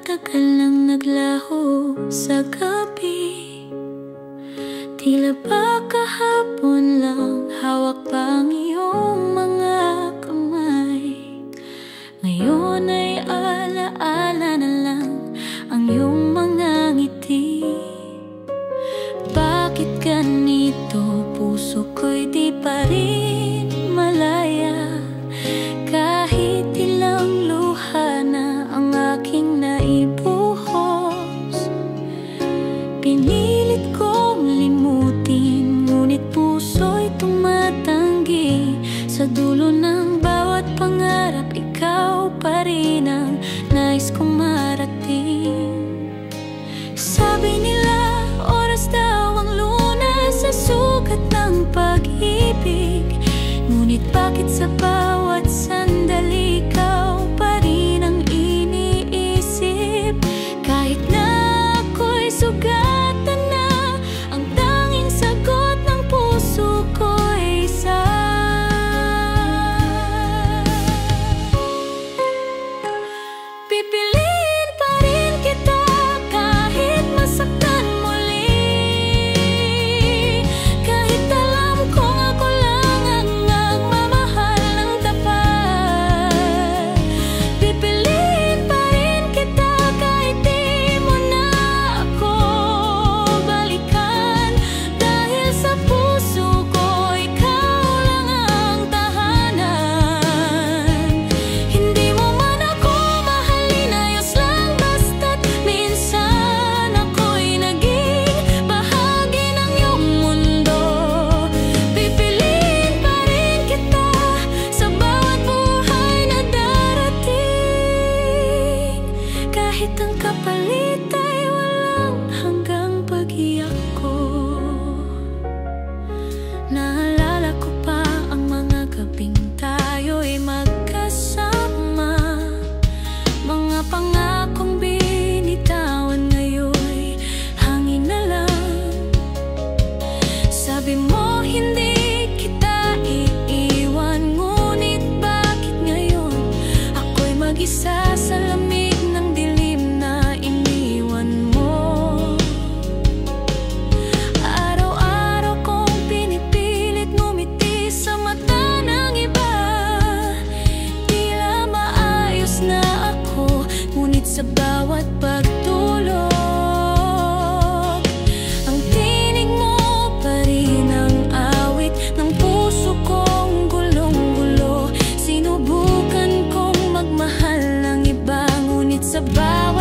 matagal nang naglaho sa gabi. Tila ba kahapon lang hawak pa ang iyong mga kamay. Ngayon ay alaala na lang ang iyong mga ngiti. Bakit ganito? Puso ko'y di pa rin malaya. Kahit ilang luha na ang aking naibuhos, pinilit kong limutin, ngunit puso'y tumatanggi. Sa dulo ng bawat pangarap, ikaw pa rin ang nais kong marating. Sabi nila, oras daw ang lunas sa sugat ng pag-ibig. Ngunit bakit sa bawat sandali ikaw pa rin ang iniisip? Kahit na ako'y sugatan na, ang tanging sagot ng puso ko'y isa. Pipiliin pa rin kita kahit masaktan muli. Kahit alam kong ako lang ang nagmamahal ng tapat. Pipiliin pa rin kita kahit di mo na ako balikan. Dahil sa puso ko, ikaw lang ang tahanan. Hindi mo man ako mahalin, ayos lang basta't minsan ako'y naging bahagi ng iyong mundo. Pipiliin pa rin kita sa bawat buhay na darating. Kahit ang kapalit ay walang hanggang pag-iyak ko. Naalala ko pa ang mga gabing tayo'y magkasama. Mga pangakong binitawan ngayon'y hangin na lang. Sabi mo hindi kita iiwan, ngunit bakit ngayon ako'y mag-isa sa lamig ng dilim na iniwan mo? Araw-araw kong pinipilit ngumiti sa mata ng iba. Tila maayos na ako, ngunit sa bawat pagtulog, ang tinig mo pa rin ang awit ng puso kong gulong-gulo. Sinubukan kong magmahal ng iba, ngunit sa bawat